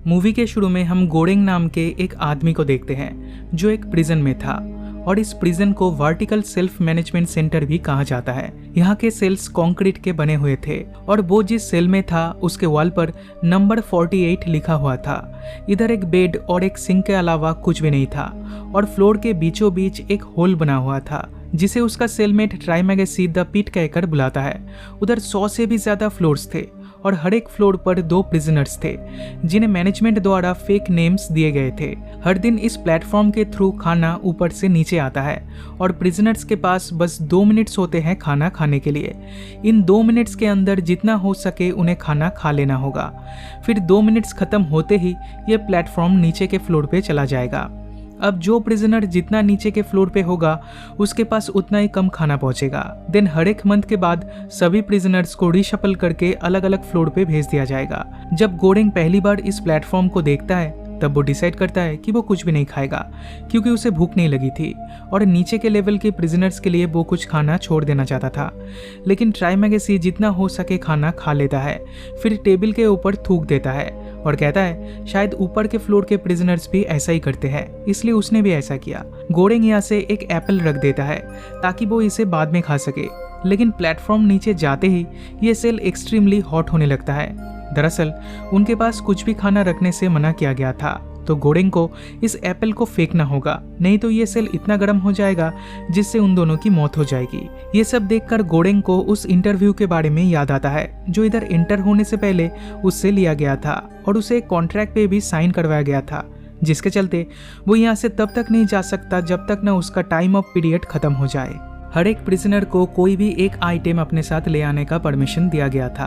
Movie के शुरू में हम गोरेंग नाम के एक आदमी को देखते हैं जो एक प्रिजन में था और इस प्रिजन को वर्टिकल सेल्फ मैनेजमेंट सेंटर भी कहा जाता है। यहाँ के सेल्स कंक्रीट के बने हुए थे और वो जिस सेल में था उसके वॉल पर नंबर 48 लिखा हुआ था। इधर एक बेड और एक सिंक के अलावा कुछ भी नहीं था और फ्लोर के बीचों बीच एक होल बना हुआ था जिसे उसका सेलमेट ट्राइमेगेसी द पिट कहकर बुलाता है। उधर 100 से भी ज्यादा फ्लोर्स थे और हर एक फ्लोर पर 2 प्रिजनर्स थे जिन्हें मैनेजमेंट द्वारा फेक नेम्स दिए गए थे। हर दिन इस प्लेटफॉर्म के थ्रू खाना ऊपर से नीचे आता है और प्रिजनर्स के पास बस 2 मिनट्स होते हैं खाना खाने के लिए। इन 2 मिनट्स के अंदर जितना हो सके उन्हें खाना खा लेना होगा। फिर 2 मिनट्स खत्म होते ही ये प्लेटफॉर्म नीचे के फ्लोर पे चला जाएगा। अब जो प्रिजनर जितना नीचे के फ्लोर पे होगा उसके पास उतना ही कम खाना पहुंचेगा। देन हर एक मंथ के बाद सभी प्रिजनर्स को रिशफल करके अलग अलग फ्लोर पे भेज दिया जाएगा। जब गोरेंग पहली बार इस प्लेटफॉर्म को देखता है तब वो डिसाइड करता है कि वो कुछ भी नहीं खाएगा क्योंकि उसे भूख नहीं लगी थी और नीचे के लेवल के प्रिजनर्स के लिए वो कुछ खाना छोड़ देना चाहता था। लेकिन ट्राइमेगेसी जितना हो सके खाना खा लेता है, फिर टेबल के ऊपर थूक देता है और कहता है शायद ऊपर के फ्लोर के प्रिजनर्स भी ऐसा ही करते हैं, इसलिए उसने भी ऐसा किया। गोरेंग यहाँ से एक एप्पल रख देता है ताकि वो इसे बाद में खा सके, लेकिन प्लेटफॉर्म नीचे जाते ही ये सेल एक्सट्रीमली हॉट होने लगता है। दरअसल उनके पास कुछ भी खाना रखने से मना किया गया था, तो गोरेंग को इस एप्पल को फेंकना होगा, नहीं तो ये सेल इतना गर्म हो जाएगा जिससे उन दोनों की मौत हो जाएगी। ये सब देखकर गोरेंग को उस इंटरव्यू के बारे में याद आता है जो इधर एंटर होने से पहले उससे लिया गया था और उसे कॉन्ट्रैक्ट पे भी साइन करवाया गया था, जिसके चलते वो यहाँ से तब तक नहीं जा सकता जब तक न उसका टाइम ऑफ पीरियड खत्म हो जाए। हर एक प्रिजनर को कोई भी एक आइटम अपने साथ ले आने का परमिशन दिया गया था,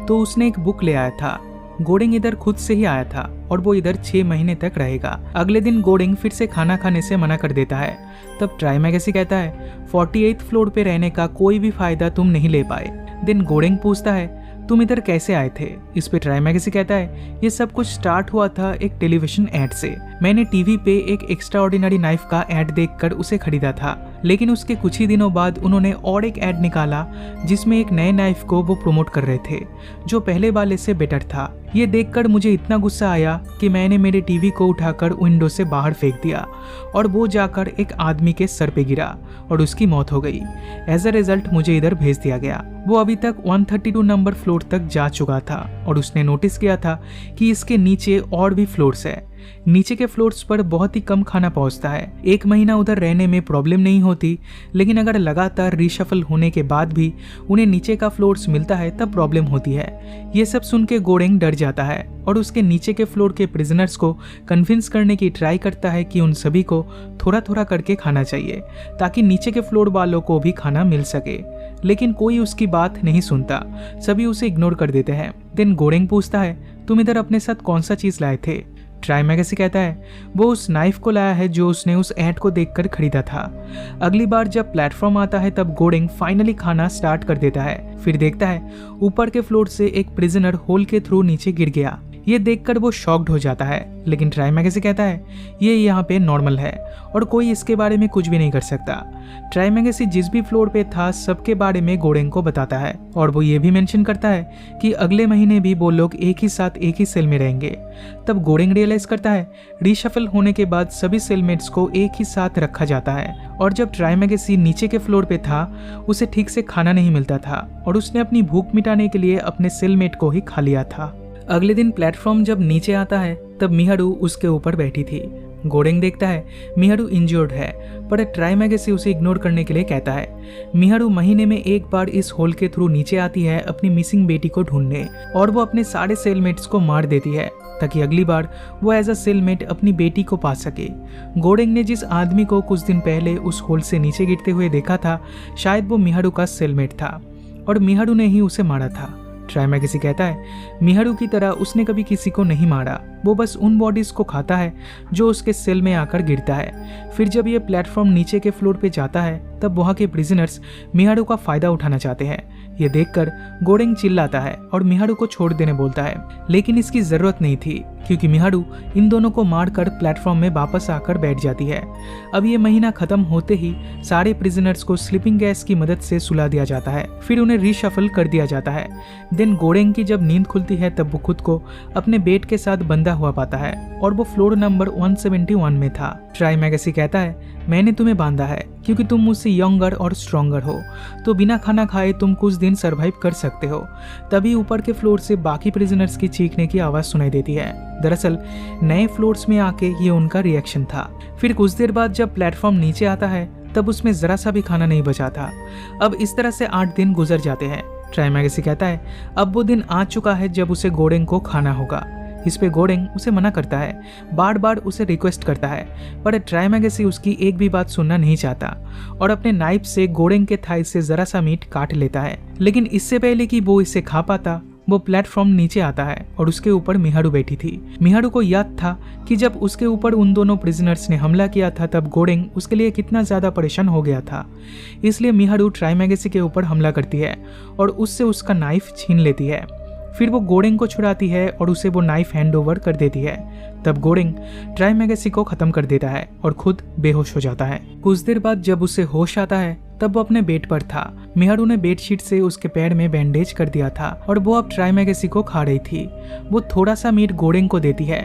तो उसने एक बुक ले आया था। गोरेंग इधर खुद से ही आया था और वो इधर 6 महीने तक रहेगा। अगले दिन गोरेंग फिर से खाना खाने से मना कर देता है। तब ट्राइमेगेसी कहता है 48th फ्लोर पे रहने का कोई भी फायदा तुम नहीं ले पाए। दिन गोरेंग पूछता है तुम इधर कैसे आए थे? इस पे ट्राइमेगेसी कहता है ये सब कुछ स्टार्ट हुआ था एक टेलीविजन एड से। मैंने टीवी पे एक एक्स्ट्रा ऑर्डिनरी नाइफ का एड देखकर उसे खरीदा था, लेकिन उसके कुछ ही दिनों बाद उन्होंने और एक एड निकाला जिसमें एक नए नाइफ को वो प्रमोट कर रहे थे जो पहले वाले से बेटर था। ये देखकर मुझे इतना गुस्सा आया कि मैंने मेरे टीवी को उठाकर विंडो से बाहर फेंक दिया और वो जाकर एक आदमी के सर पे गिरा और उसकी मौत हो गई। एज अ रिजल्ट मुझे इधर भेज दिया गया। वो अभी तक 132 नंबर फ्लोर तक जा चुका था और उसने नोटिस किया था कि इसके नीचे और भी फ्लोर्स है। नीचे के फ्लोर्स पर बहुत ही कम खाना पहुंचता है। 1 महीना उधर रहने में प्रॉब्लम नहीं होती, लेकिन अगर लगातार रिशफल होने के बाद भी उन्हें नीचे का फ्लोर्स मिलता है तब प्रॉब्लम होती है। ये सब सुन के गोरेंग डर जाता है और उसके नीचे के फ्लोर के प्रिजनर्स को कन्विंस करने की ट्राई करता है कि उन सभी को थोड़ा थोड़ा करके खाना चाहिए ताकि नीचे के फ्लोर वालों को भी खाना मिल सके, लेकिन कोई उसकी बात नहीं सुनता। सभी उसे इग्नोर कर देते हैं। देन गोरेंग पूछता है तुम इधर अपने साथ कौन सा चीज लाए थे? ट्राइमेगेसी कहता है वो उस नाइफ को लाया है जो उसने उस एड को देखकर खरीदा था। अगली बार जब प्लेटफॉर्म आता है तब गोरेंग फाइनली खाना स्टार्ट कर देता है। फिर देखता है ऊपर के फ्लोर से एक प्रिजनर होल के थ्रू नीचे गिर गया। ये देखकर वो शॉक्ड हो जाता है, लेकिन ट्राइमेगेसी कहता है ये यहाँ पे नॉर्मल है और कोई इसके बारे में कुछ भी नहीं कर सकता। ट्राइमेगेसी जिस भी फ्लोर पे था सबके बारे में गोरेंग को बताता है और वो ये भी मेंशन करता है कि अगले महीने भी वो लोग एक ही साथ एक ही सेल में रहेंगे। तब गोरेंग रियलाइज करता है रिशफल होने के बाद सभी सेलमेट्स को एक ही साथ रखा जाता है और जब ट्राइमेगेसी नीचे के फ्लोर पे था उसे ठीक से खाना नहीं मिलता था और उसने अपनी भूख मिटाने के लिए अपने सेलमेट को ही खा लिया था। अगले दिन प्लेटफॉर्म जब नीचे आता है तब मिहारू उसके ऊपर बैठी थी। गोरेंग देखता है मिहारू इंजर्ड है, पर ट्राइमेगेसी उसे इग्नोर करने के लिए कहता है। मिहारू महीने में एक बार इस होल के थ्रू नीचे आती है अपनी मिसिंग बेटी को ढूंढने और वो अपने सारे सेलमेट्स को मार देती है ताकि अगली बार वो एज अ सेलमेट अपनी बेटी को पा सके। गोरेंग ने जिस आदमी को कुछ दिन पहले उस होल से नीचे गिरते हुए देखा था शायद वो मिहारू का सेलमेट था और मिहारू ने ही उसे मारा था। ट्राइमेगेसी कहता है मिहारू की तरह उसने कभी किसी को नहीं मारा, वो बस उन बॉडीज को खाता है जो उसके सेल में आकर गिरता है। फिर जब ये प्लेटफॉर्म नीचे के फ्लोर पे जाता है तब वहाँ के प्रिजनर्स मिहारू का फायदा उठाना चाहते हैं। ये देखकर गोरेंग चिल्लाता है और मिहारू को छोड़ देने बोलता है, लेकिन इसकी जरूरत नहीं थी। क्योंकि मिहारू इन दोनों को मारकर प्लेटफॉर्म में वापस आकर बैठ जाती है। अब ये महीना खत्म होते ही सारे प्रिजनर्स को स्लीपिंग गैस की मदद से सुला दिया जाता है, फिर उन्हें रीशफल कर दिया जाता है। देन गोरेंग की जब नींद खुलती है तब वो खुद को अपने बेड के साथ बंधा हुआ पाता है और वो फ्लोर नंबर 171 में था। ट्राइमेगसी कहता है, मैंने तुम्हें बांधा है क्योंकि तुम मुझसे यंगर और स्ट्रॉन्गर हो, तो बिना खाना खाए तुम कुछ दिन सरवाइव कर सकते हो। तभी ऊपर के फ्लोर से बाकी प्रिजनर्स की चीखने की आवाज सुनाई देती है। दरअसल नए फ्लोर्स में आके ये उनका रिएक्शन था। फिर कुछ देर बाद जब प्लेटफॉर्म नीचे आता है तब उसमें जरा सा भी खाना नहीं बचा था। अब इस तरह से 8 दिन गुजर जाते हैं। ट्राइमेगसी कहता है अब वो दिन आ चुका है जब उसे गोरेंग को खाना होगा। इस पे गोरेंग उसे मना करता है, बार बार उसे रिक्वेस्ट करता है, पर ट्राइमेगसी उसकी एक भी बात सुनना नहीं चाहता और अपने नाइफ से गोरेंग के थाई से जरा सा मीट काट लेता है। लेकिन इससे पहले कि वो इसे खा पाता, वो प्लेटफॉर्म नीचे आता है और उसके ऊपर मिहारू बैठी थी। मिहारू को याद था कि जब उसके ऊपर उन दोनों प्रिजनर्स ने हमला किया था तब गोरेंग उसके लिए कितना ज्यादा परेशान हो गया था। इसलिए मिहारू ट्राइमेगसी के ऊपर हमला करती है और उससे उसका नाइफ छीन लेती है। फिर वो गोरेंग को छुड़ाती है और उसे वो नाइफ हैंड ओवर कर देती है। तब गोरेंग ट्राइमेगसी को खत्म कर देता है और खुद बेहोश हो जाता है। कुछ देर बाद जब उसे होश आता है तब वो अपने बेड पर था। मिहारू ने बेडशीट से उसके पैर में बैंडेज कर दिया था और वो अब ट्राइमेगसी को खा रही थी। वो थोड़ा सा मीट गोरेंग को देती है।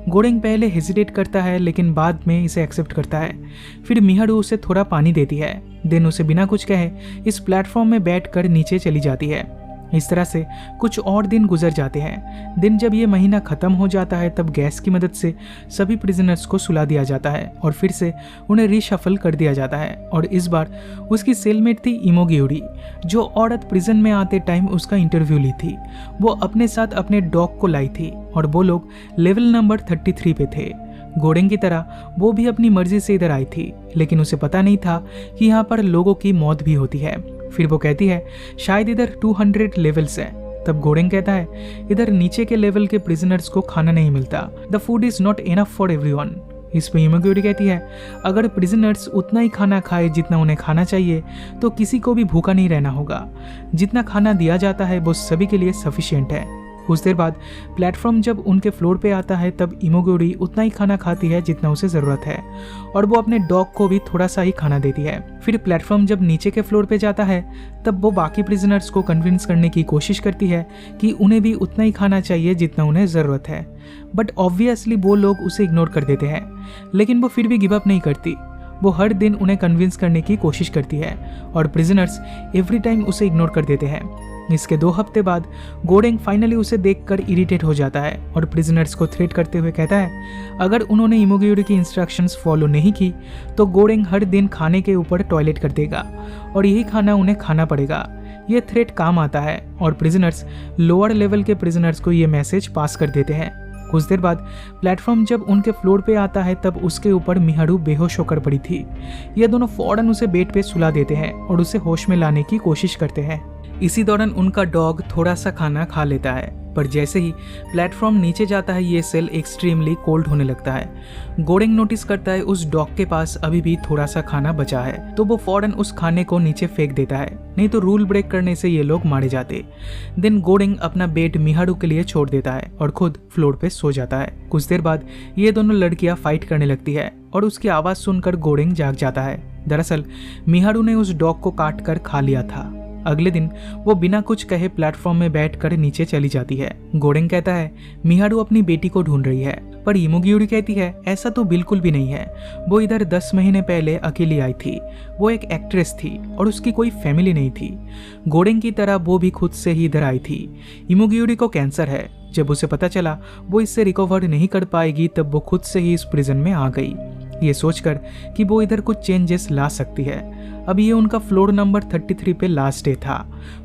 गोरेंग पहले हेजिटेट करता है लेकिन बाद में इसे एक्सेप्ट करता है। फिर मिहारू उसे थोड़ा पानी देती है। देन उसे बिना कुछ कहे इस प्लेटफॉर्म में बैठकर नीचे चली जाती है। इस तरह से कुछ और दिन गुजर जाते हैं। दिन जब ये महीना खत्म हो जाता है तब गैस की मदद से सभी प्रिजनर्स को सुला दिया जाता है और फिर से उन्हें रीशफल कर दिया जाता है। और इस बार उसकी सेलमेट थी इमोगियोरी, जो औरत प्रिजन में आते टाइम उसका इंटरव्यू ली थी। वो अपने साथ अपने डॉग को लाई थी और वो लोग लेवल नंबर 33 पे थे। गोरेंग की तरह वो भी अपनी मर्जी से इधर आई थी, लेकिन उसे पता नहीं था कि यहाँ पर लोगों की मौत भी होती है। फिर वो कहती है शायद इधर 200 लेवल्स है। तब गोरेंग कहता है इधर नीचे के लेवल के प्रिजनर्स को खाना नहीं मिलता, the food is not enough for everyone. इस पे इमोगियोरी कहती है अगर प्रिजनर्स उतना ही खाना खाए जितना उन्हें खाना चाहिए तो किसी को भी भूखा नहीं रहना होगा। जितना खाना दिया जाता है वो सभी के लिए सफिशिएंट है। कुछ देर बाद प्लेटफॉर्म जब उनके फ्लोर पे आता है तब इमोगियोरी उतना ही खाना खाती है जितना उसे ज़रूरत है और वो अपने डॉग को भी थोड़ा सा ही खाना देती है। फिर प्लेटफॉर्म जब नीचे के फ्लोर पे जाता है तब वो बाकी प्रिजनर्स को कन्विंस करने की कोशिश करती है कि उन्हें भी उतना ही खाना चाहिए जितना उन्हें ज़रूरत है। बट ऑब्वियसली वो लोग उसे इग्नोर कर देते हैं, लेकिन वो फिर भी गिव अप नहीं करती। वो हर दिन उन्हें कन्विंस करने की कोशिश करती है और प्रिजनर्स एवरी टाइम उसे इग्नोर कर देते हैं। इसके 2 हफ्ते बाद गोरेंग फाइनली उसे देखकर इरिटेट हो जाता है और प्रिजनर्स को थ्रेट करते हुए कहता है अगर उन्होंने इमोगियोरी की इंस्ट्रक्शंस फॉलो नहीं की तो गोरेंग हर दिन खाने के ऊपर टॉयलेट कर देगा और यही खाना उन्हें खाना पड़ेगा। ये थ्रेट काम आता है और प्रिजनर्स लोअर लेवल के प्रिजनर्स को ये मैसेज पास कर देते हैं। कुछ देर बाद प्लेटफॉर्म जब उनके फ्लोर पे आता है तब उसके ऊपर मिहारू बेहोश होकर पड़ी थी। ये दोनों फौरन उसे बेड पे सुला देते हैं और उसे होश में लाने की कोशिश करते हैं। इसी दौरान उनका डॉग थोड़ा सा खाना खा लेता है, पर जैसे ही प्लेटफॉर्म नीचे जाता है ये सेल एक्सट्रीमली कोल्ड होने लगता है। गोरेंग नोटिस करता है उस डॉग के पास अभी भी थोड़ा सा खाना बचा है, तो वो फौरन उस खाने को नीचे फेंक देता है, नहीं तो रूल ब्रेक करने से ये लोग मारे जाते। देन गोरेंग अपना बेड मिहारू के लिए छोड़ देता है और खुद फ्लोर पे सो जाता है। कुछ देर बाद ये दोनों लड़कियां फाइट करने लगती है और उसकी आवाज सुनकर गोरेंग जाग जाता है। दरअसल मिहारू ने उस डॉग को काट कर खा लिया था। अगले दिन वो बिना कुछ कहे प्लेटफॉर्म में बैठकर नीचे चली जाती है। गोरेंग कहता है मिहारू अपनी बेटी को ढूंढ रही है, पर इमोगियोरी कहती है ऐसा तो बिल्कुल भी नहीं है। वो इधर 10 महीने पहले अकेली आई थी। वो एक एक्ट्रेस थी और उसकी कोई फैमिली नहीं थी। गोरेंग की तरह वो भी खुद से ही इधर आई थी। इमोगियोरी को कैंसर है। जब उसे पता चला वो इससे रिकवर नहीं कर पाएगी तब वो खुद से ही इस प्रिजन में आ गई, ये सोचकर कि वो इधर कुछ चेंजेस ला सकती है। अब ये उनका फ्लोर नंबर 33 पे लास्ट डे था।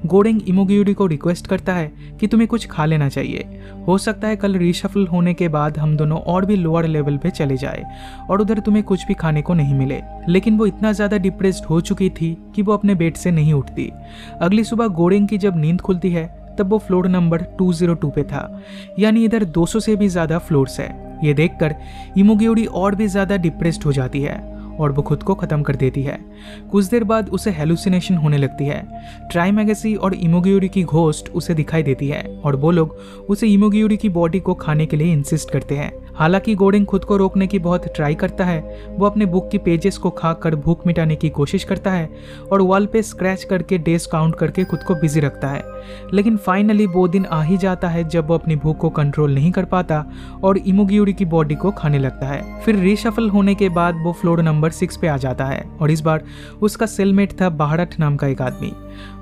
गोरेंग इमोगियोरी को रिक्वेस्ट करता है कि तुम्हें कुछ खा लेना चाहिए, हो सकता है कल रीशफल होने के बाद हम दोनों और भी लोअर लेवल पे चले जाए और उधर तुम्हें कुछ भी खाने को नहीं मिले। लेकिन वो इतना ज्यादा डिप्रेस्ड हो चुकी थी कि वो अपने बेड से नहीं उठती। अगली सुबह गोरेंग की जब नींद खुलती है तब वो फ्लोर नंबर 202 पे था, यानी इधर 200 से भी ज्यादा फ्लोर्स है। ये देखकर इमोगियोरी और भी ज्यादा डिप्रेस्ड हो जाती है और वो खुद को खत्म कर देती है। कुछ देर बाद उसे हेलुसिनेशन होने लगती है। ट्राइमेगेसी और इमोगियोरी की घोस्ट उसे दिखाई देती है और वो लोग उसे इमोगियोरी की बॉडी को खाने के लिए इंसिस्ट करते हैं। हालांकि गोडेंग खुद को रोकने की बहुत ट्राई करता है। वो अपने बुक की पेजेस को खाकर भूख मिटाने की कोशिश करता है और वॉल पे स्क्रैच करके डेज काउंट करके खुद को बिजी रखता है। लेकिन फाइनली वो दिन आ ही जाता है जब वो अपनी भूख को कंट्रोल नहीं कर पाता और इमोगियोरी की बॉडी को खाने लगता है। फिर रीशफल होने के बाद वो फ्लोर नंबर 6 पे आ जाता है और इस बार उसका सेलमेट था बाहरट नाम का एक आदमी।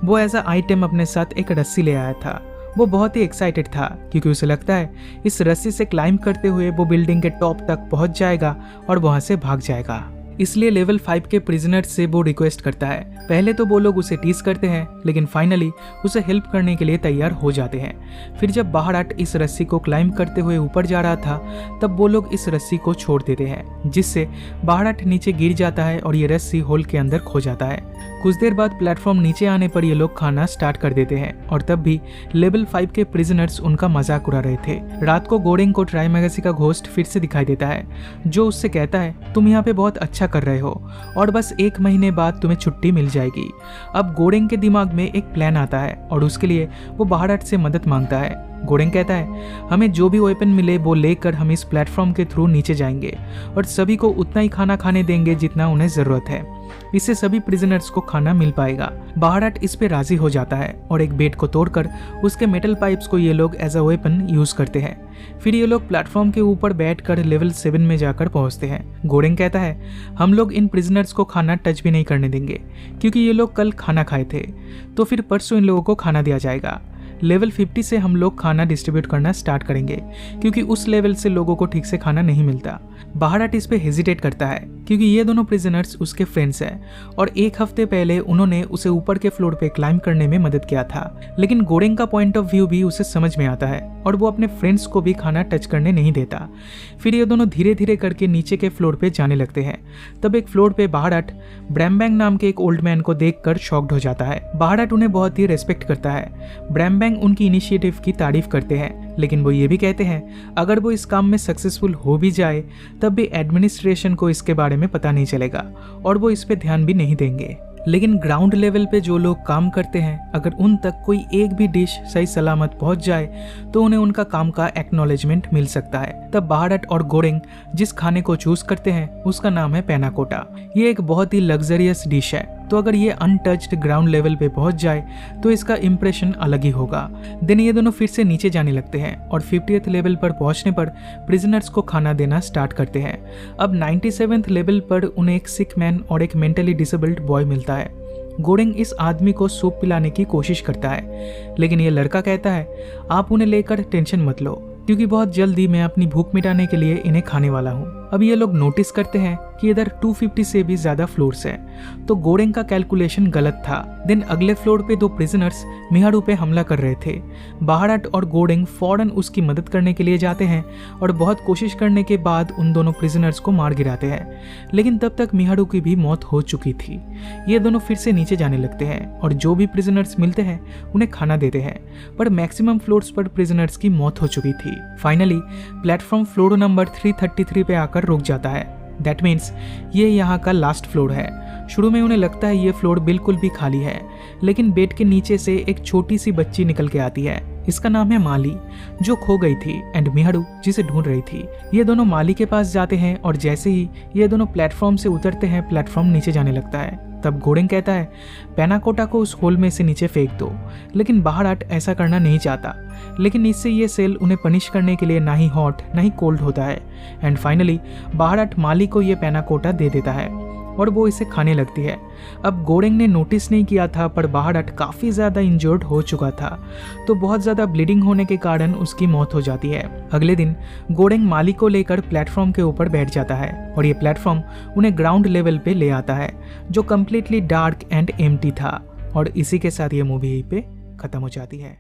वो एज अ आइटम अपने साथ एक रस्सी ले आया था। वो बहुत ही एक्साइटेड था क्योंकि उसे लगता है इस रस्सी से क्लाइंब करते हुए वो बिल्डिंग के टॉप तक पहुंच जाएगा और वहां से भाग जाएगा। इसलिए लेवल 5 के प्रिजनर्स से वो रिक्वेस्ट करता है। पहले तो वो लोग उसे टीज करते हैं लेकिन फाइनली उसे हेल्प करने के लिए तैयार हो जाते हैं। फिर जब बाहरट इस रस्सी को क्लाइंब करते हुए ऊपर जा रहा था तब वो लोग इस रस्सी को छोड़ देते हैं, जिससे बाहरट नीचे गिर जाता है और ये रस्सी होल के अंदर खो जाता है। कुछ देर बाद प्लेटफॉर्म नीचे आने पर ये लोग खाना स्टार्ट कर देते हैं और तब भी लेवल 5 के प्रिजनर्स उनका मजाक उड़ा रहे थे। रात को गोडेंग को ट्राइमेगेसी का घोस्ट फिर से दिखाई देता है जो उससे कहता है तुम यहाँ पे बहुत अच्छा कर रहे हो और बस 1 महीने बाद तुम्हें छुट्टी मिल जाएगी। अब गोडेंग के दिमाग में एक प्लान आता है और उसके लिए वो बाहरट से मदद मांगता है। गोडेंग कहता है हमें जो भी वेपन मिले वो लेकर हम इस प्लेटफॉर्म के थ्रू नीचे जाएंगे और सभी को उतना ही खाना खाने देंगे जितना उन्हें जरूरत है। इससे सभी प्रिजनर्स को खाना मिल पाएगा। बाहरट इस पे राजी हो जाता है और एक बेड को तोड़कर उसके मेटल पाइप्स को ये लोग एज अ वेपन यूज करते हैं। फिर ये लोग प्लेटफॉर्म के ऊपर बैठकर लेवल 7 में जाकर पहुंचते हैं। गोडेंग कहता है हम लोग इन प्रिजनर्स को खाना टच भी नहीं करने देंगे क्योंकि ये लोग कल खाना खाए थे, तो फिर परसों इन लोगों को खाना दिया जाएगा। लेवल 50 से हम लोग खाना डिस्ट्रीब्यूट करना स्टार्ट करेंगे क्योंकि उस लेवल से लोगों को ठीक से खाना नहीं मिलता। बाहरट इस पे हेजिटेट करता है क्योंकि ये दोनों प्रिजनर्स उसके फ्रेंड्स हैं और 1 हफ्ते पहले उन्होंने उसे ऊपर के फ्लोर पे क्लाइंब करने में मदद किया था। लेकिन गोडेंग का पॉइंट ऑफ व्यू भी उसे समझ में आता है और वो अपने फ्रेंड्स को भी खाना टच करने नहीं देता। फिर ये दोनों धीरे धीरे करके नीचे के फ्लोर पे जाने लगते हैं। तब एक फ्लोर पे बाहरट ब्रैम्बैंग नाम के एक ओल्ड मैन को देखकर शॉक्ड हो जाता है। बाहरट उन्हें बहुत ही रेस्पेक्ट करता है। ब्रैम्बैंग उनकी इनिशिएटिव की तारीफ करते हैं लेकिन वो ये भी कहते हैं अगर वो इस काम में सक्सेसफुल हो भी जाए तब भी एडमिनिस्ट्रेशन को इसके बारे में पता नहीं चलेगा और वो इस पे ध्यान भी नहीं देंगे। लेकिन ग्राउंड लेवल पे जो लोग काम करते हैं अगर उन तक कोई एक भी डिश सही सलामत पहुंच जाए तो उन्हें उनका काम का एक्नॉलेजमेंट मिल सकता है। तब बाहरट और गोडेंग जिस खाने को चूज करते हैं उसका नाम है पैनाकोटा। ये एक बहुत ही लग्जरियस डिश है, तो अगर ये अनटच्ड ग्राउंड लेवल पे पहुंच जाए तो इसका इंप्रेशन अलग ही होगा। देन ये दोनों फिर से नीचे जाने लगते हैं और 50th लेवल पर पहुंचने पर प्रिजनर्स को खाना देना स्टार्ट करते हैं। अब 97th लेवल पर उन्हें एक सिक मैन और एक मेंटली डिसेबल्ड बॉय मिलता है। गोडेंग इस आदमी को सूप पिलाने की कोशिश करता है लेकिन ये लड़का कहता है आप उन्हें लेकर टेंशन मत लो क्योंकि बहुत जल्दी मैं अपनी भूख मिटाने के लिए इन्हें खाने वाला हूँ। अब ये लोग नोटिस करते हैं कि इधर 250 से भी ज्यादा फ्लोर्स हैं, तो गोडेंग का कैलकुलेशन गलत था। देन अगले फ्लोर पे 2 प्रिजनर्स मिहारू पे हमला कर रहे थे। बाहरट और गोडेंग फौरन उसकी मदद करने के लिए जाते हैं और बहुत कोशिश करने के बाद उन दोनों प्रिजनर्स को मार गिराते हैं, लेकिन तब तक मिहारू की भी मौत हो चुकी थी। ये दोनों फिर से नीचे जाने लगते हैं और जो भी प्रिजनर्स मिलते हैं उन्हें खाना देते हैं, पर मैक्सिमम फ्लोर्स पर प्रिजनर्स की मौत हो चुकी थी। फाइनली प्लेटफॉर्म फ्लोर नंबर 333 पे आकर रुक जाता है। दैट मीन्स ये यहाँ का लास्ट फ्लोर है। शुरू में उन्हें लगता है ये फ्लोर बिल्कुल भी खाली है, लेकिन बेड के नीचे से एक छोटी सी बच्ची निकल के आती है। इसका नाम है माली, जो खो गई थी, एंड मिहारू जिसे ढूंढ रही थी। ये दोनों माली के पास जाते हैं और जैसे ही ये दोनों प्लेटफॉर्म से उतरते हैं प्लेटफॉर्म नीचे जाने लगता है। तब गोडेंग कहता है पैनाकोटा को उस होल में से नीचे फेंक दो, लेकिन बाहरट ऐसा करना नहीं चाहता। लेकिन इससे ये सेल उन्हें पनिश करने के लिए ना ही हॉट ना ही कोल्ड होता है। एंड फाइनली बाहरट माली को ये पैनाकोटा दे देता है और वो इसे खाने लगती है। अब गोडेंग ने नोटिस नहीं किया था, पर बाहरट काफ़ी ज़्यादा इंजर्ड हो चुका था, तो बहुत ज़्यादा ब्लीडिंग होने के कारण उसकी मौत हो जाती है। अगले दिन गोडेंग माली को लेकर प्लेटफॉर्म के ऊपर बैठ जाता है और ये प्लेटफॉर्म उन्हें ग्राउंड लेवल पे ले आता है, जो कम्प्लीटली डार्क एंड एम्प्टी था। और इसी के साथ ये मूवी यहीं पे ख़त्म हो जाती है।